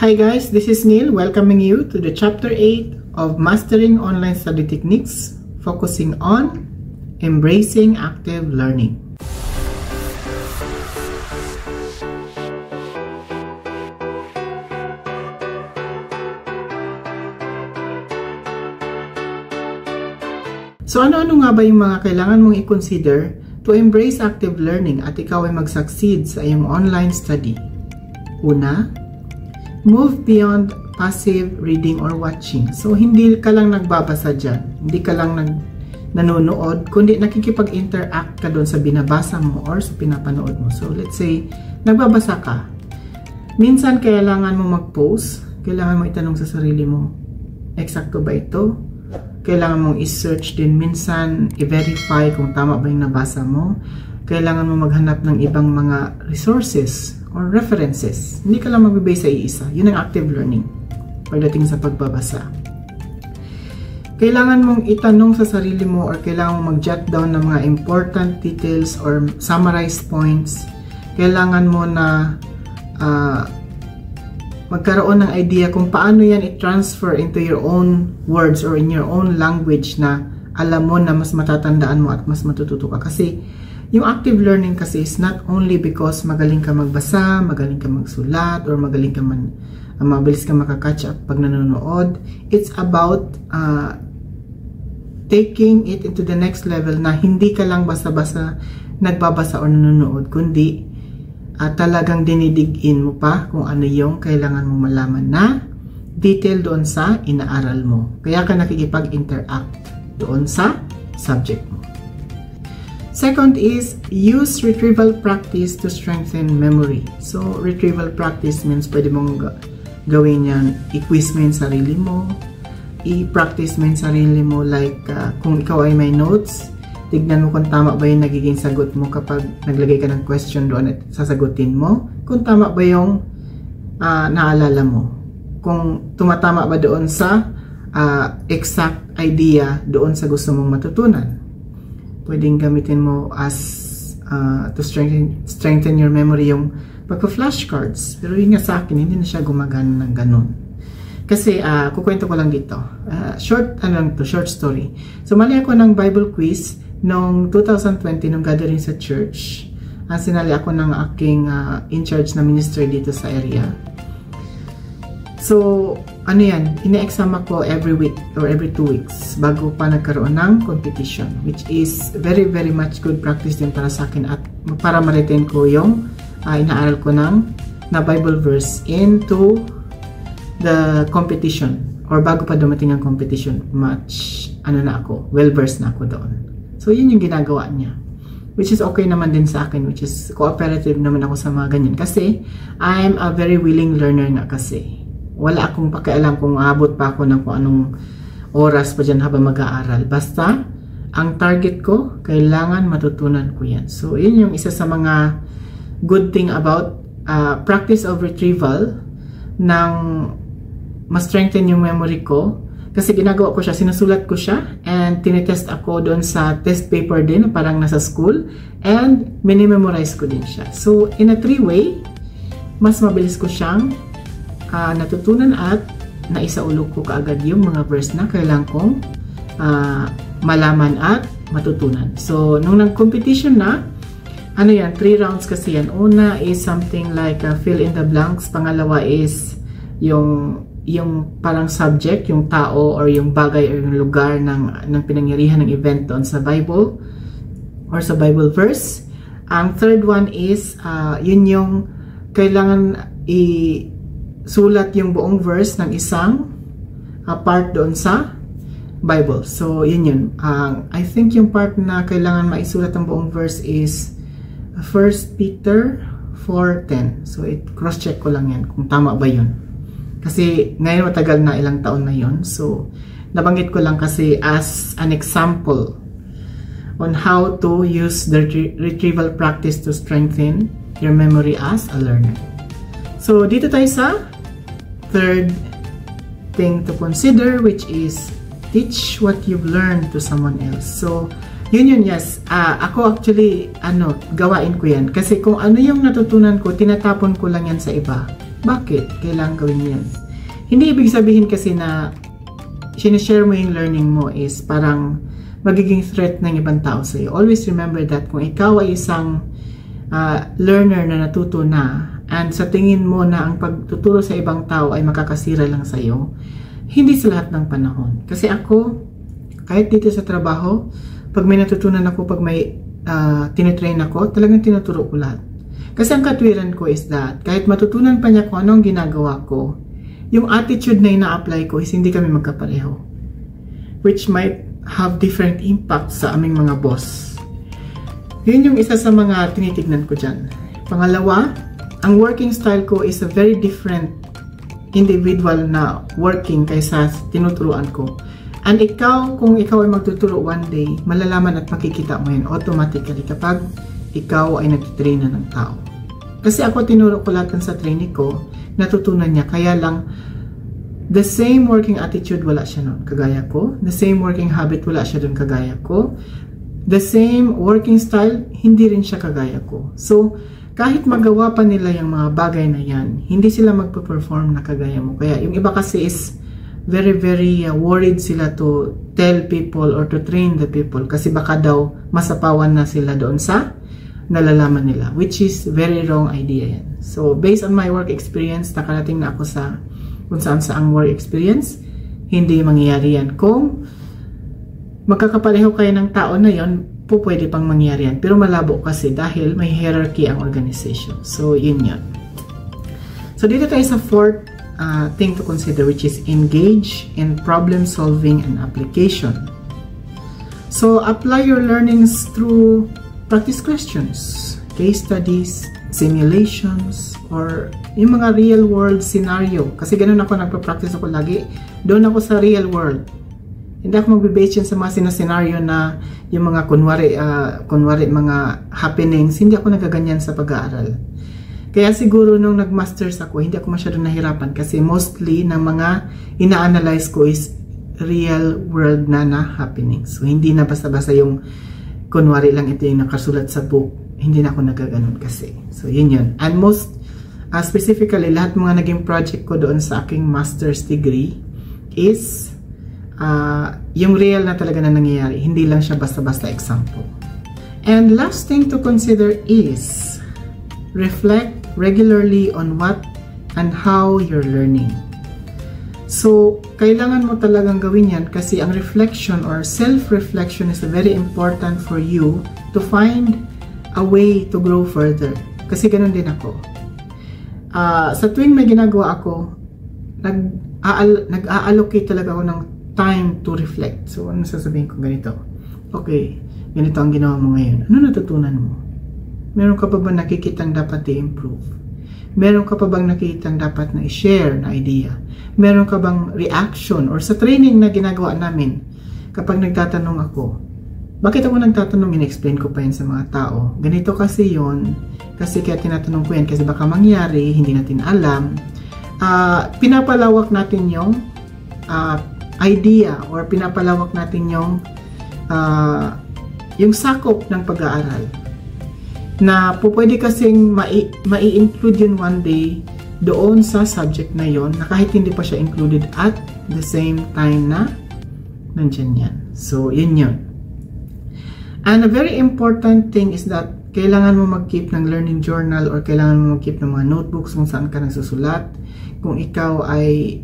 Hi guys, this is Neil welcoming you to the chapter 8 of Mastering Online Study Techniques, focusing on embracing active learning. So ano-ano nga ba yung mga kailangan mong i-consider to embrace active learning at ikaw ay mag-succeed sa iyong online study? Una, move beyond passive reading or watching. So hindi ka lang nagbabasa dyan, hindi ka lang nanonood, kundi nakikipag-interact ka doon sa binabasa mo or sa pinapanood mo. So let's say, nagbabasa ka. Minsan kailangan mo mag-pause, kailangan mo itanong sa sarili mo, eksakto ba ito? Kailangan mong i-search din minsan, i-verify kung tama ba yung nabasa mo. Kailangan mo maghanap ng ibang mga resources or references. Hindi ka lang magbibase sa iisa. Yun ang active learning pagdating sa pagbabasa. Kailangan mong itanong sa sarili mo or kailangan mong mag-jot down ng mga important details or summarized points. Kailangan mo na magkaroon ng idea kung paano yan i-transfer into your own words or in your own language na alam mo na mas matatandaan mo at mas matututo ka. Kasi yung active learning kasi is not only because magaling ka magbasa, magaling ka magsulat, or magaling ka mabilis ka makakatch up pag nanonood. It's about taking it into the next level na hindi ka lang basta-basta nagbabasa or nanonood, kundi talagang dinidigin mo pa kung ano yung kailangan mong malaman na detail doon sa inaaral mo. Kaya ka nakikipag-interact doon sa subject mo. Second is, use retrieval practice to strengthen memory. So, retrieval practice means pwede mong gawin yan, i-quiz mo yung sarili mo, i-practice mo yung sarili mo, like kung ikaw ay may notes, tignan mo kung tama ba yung nagiging sagot mo kapag naglagay ka ng question doon at sasagutin mo. Kung tama ba yung naalala mo. Kung tumatama ba doon sa exact idea doon sa gusto mong matutunan. Pwedeng gamitin mo as to strengthen your memory yung pagpa-flashcards. Pero yun nga sa akin, hindi na siya gumagana ng ganun. Kasi, kukwento ko lang dito. Short story. Sumali ako ng Bible quiz noong 2020, nung gathering sa church. Sinali ako ng aking in-charge na minister dito sa area. So, ano yan? Ine-exam ako every week or every 2 weeks bago pa nagkaroon ng competition, which is very, very much good practice din para sa akin at para ma-retain ko yung inaaral ko na Bible verse into the competition or bago pa dumating ang competition, well-versed na ako doon. So, yun yung ginagawa niya. Which is okay naman din sa akin, which is cooperative naman ako sa mga ganyan. Kasi, I'm a very willing learner nga kasi. Wala akong pakialam kung aabot pa ako ng kung anong oras pa dyan habang mag-aaral. Basta, ang target ko, kailangan matutunan ko yan. So, yun yung isa sa mga good thing about practice of retrieval ng ma-strengthen yung memory ko. Kasi ginagawa ko siya, sinusulat ko siya, and tinetest ako doon sa test paper din, parang nasa school, and minimemorize ko din siya. So, in a 3-way, mas mabilis ko siyang natutunan at naisaulo ko kaagad yung mga verse na kailangan kong malaman at matutunan. So, nung nag-competition na, 3 rounds kasi yan. Una is something like fill in the blanks. Pangalawa is yung parang subject, yung tao or yung bagay or yung lugar ng pinangyarihan ng event doon sa Bible or sa Bible verse. Ang third one is yun yung kailangan sulat yung buong verse ng isang part doon sa Bible. So, yun. I think yung part na kailangan maisulat ang buong verse is 1 Peter 4:10. So, cross-check ko lang yan kung tama ba yun. Kasi ngayon matagal na, ilang taon na yun. So, nabanggit ko lang kasi as an example on how to use the retrieval practice to strengthen your memory as a learner. So, dito tayo sa third thing to consider, which is teach what you've learned to someone else. So, yun, yes. Ako actually, gawain ko yan. Kasi kung ano yung natutunan ko, tinatapon ko lang yan sa iba. Bakit? Kailangan gawin yan. Hindi ibig sabihin kasi na sinishare mo yung learning mo is parang magiging threat ng ibang tao sa'yo. Always remember that kung ikaw ay isang learner na natuto na and sa tingin mo na ang pagtuturo sa ibang tao ay makakasira lang sa'yo, hindi sa lahat ng panahon. Kasi ako, kahit dito sa trabaho, pag may natutunan ako, pag may tinitrain ako, talagang tinuturo ko lahat. Kasi ang katwiran ko is that kahit matutunan pa niya kung anong ginagawa ko, yung attitude na ina-apply ko is hindi kami magkapareho. Which might have different impact sa aming mga boss. Yun yung isa sa mga tinitignan ko dyan. Pangalawa, ang working style ko is a very different individual na working kaysa tinuturuan ko. And ikaw, kung ikaw ay magtuturo one day, malalaman at makikita mo yun automatically kapag ikaw ay nagtitrain na ng tao. Kasi ako tinuro ko lahat sa training ko, natutunan niya. Kaya lang, the same working attitude wala siya nun, kagaya ko. The same working habit wala siya dun, kagaya ko. The same working style, hindi rin siya kagaya ko. So, kahit magawa pa nila yung mga bagay na yan, hindi sila magpa-perform na kagaya mo. Kaya yung iba kasi is very worried sila to tell people or to train the people kasi baka daw masapawan na sila doon sa nalalaman nila, which is very wrong idea yan. So, based on my work experience, nakarating na ako sa kung saan sa ang work experience, hindi mangyayari yan. Kung magkakapareho kayo ng tao na yon, pwede pang mangyari yan. Pero malabo kasi dahil may hierarchy ang organization. So, yun yun. So, dito tayo sa fourth thing to consider, which is engage in problem solving and application. So, apply your learnings through practice questions, case studies, simulations, or yung mga real world scenario. Kasi ganun ako, nagpa-practice ako lagi. Doon ako sa real world. Hindi ako magbe-base yan sa mga scenario na yung mga kunwari mga happenings. Hindi ako nagaganyan sa pag-aaral. Kaya siguro nung nag-masters ako, hindi ako masyadong nahirapan kasi mostly ng mga ina-analyze ko is real world na happenings. So, hindi na basta-basta yung kunwari lang ito yung nakasulat sa book. Hindi na ako nagaganon kasi. So, yun yun. And most specifically, lahat mga naging project ko doon sa aking master's degree is yung real na talaga na nangyayari. Hindi lang siya basta-basta example. And last thing to consider is reflect regularly on what and how you're learning. So, kailangan mo talagang gawin yan kasi ang reflection or self-reflection is very important for you to find a way to grow further. Kasi ganun din ako. Sa tuwing may ginagawa ako, nag-a-allocate talaga ako ng time to reflect. So, ano sasabihin ko? Ganito. Okay, ganito ang ginawa mo ngayon. Ano natutunan mo? Meron ka pa ba nakikitang dapat i-improve? Meron ka pa bang nakikitang dapat na i-share na idea? Meron ka bang reaction? Or sa training na ginagawa namin, kapag nagtatanong ako, bakit ako nagtatanong? In-explain ko pa yan sa mga tao. Ganito kasi yon, kasi kaya tinatanong ko yan kasi baka mangyari, hindi natin alam. Pinapalawak natin yung idea or pinapalawak natin yung sakop ng pag-aaral. Na pwede kasing mai-include yun one day doon sa subject na yon na kahit hindi pa siya included at the same time na nandyan yan. So, yun yun. And a very important thing is that kailangan mo mag-keep ng learning journal or kailangan mo mag-keep ng mga notebooks kung saan ka nagsusulat. Kung ikaw ay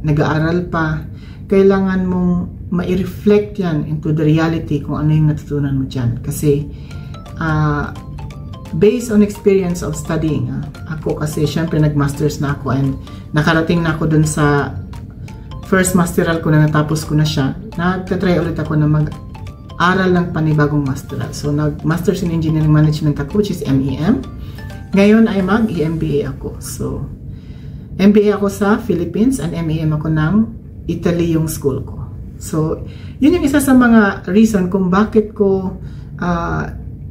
nag-aaral pa, kailangan mong ma-reflect yan into the reality kung ano yung natutunan mo dyan. Kasi, based on experience of studying, ako kasi syempre nag-masters na ako and nakarating na ako dun sa first masteral ko na natapos ko na siya. Nagtatry ulit ako na mag-aral ng panibagong masteral. So, nag-masters in engineering management ako, which is MEM. Ngayon ay mag-EMBA ako. So, MBA ako sa Philippines and MEM ako ng Italy yung school ko. So, yun yung isa sa mga reason kung bakit ko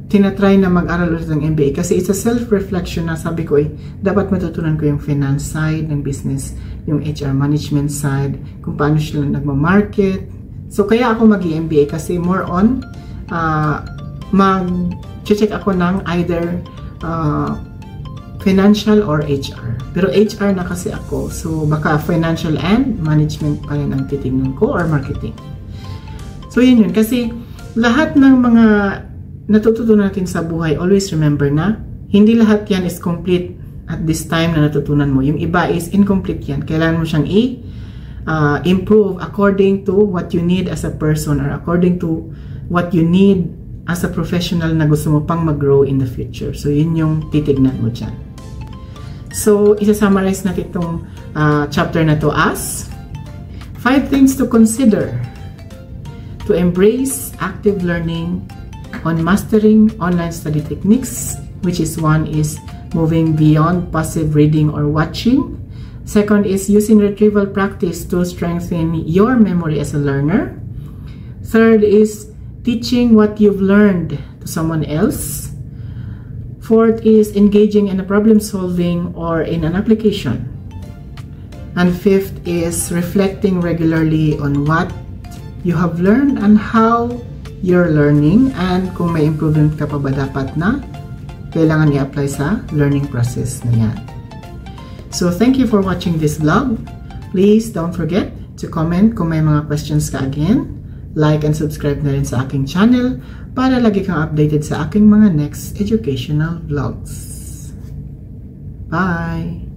tinatry na mag-aral ulit ng MBA. Kasi it's a self-reflection na sabi ko dapat matutunan ko yung finance side ng business, yung HR management side, kung paano sila nagma-market. So, kaya ako mag-MBA kasi more on mag-check ako ng either financial or HR. Pero HR na kasi ako, so baka financial and management pa rin ang titignan ko or marketing. So yun. Kasi lahat ng mga natututunan natin sa buhay, always remember na hindi lahat yan is complete at this time na natutunan mo. Yung iba is incomplete yan. Kailangan mo siyang improve according to what you need as a person or according to what you need as a professional na gusto mo pang mag-grow in the future. So yun yung titignan mo dyan. So isa-summarize natin itong chapter na to as 5 things to consider to embrace active learning on mastering online study techniques, which is one is moving beyond passive reading or watching. Second is using retrieval practice to strengthen your memory as a learner. Third is teaching what you've learned to someone else. Fourth is engaging in a problem solving or in an application. And fifth is reflecting regularly on what you have learned and how you're learning, and kung may improvement ka pa ba dapat na kailangan i-apply sa learning process na yan. So thank you for watching this vlog. Please don't forget to comment kung may mga questions ka again. Like and subscribe na rin sa aking channel para lagi kang updated sa aking mga next educational vlogs. Bye!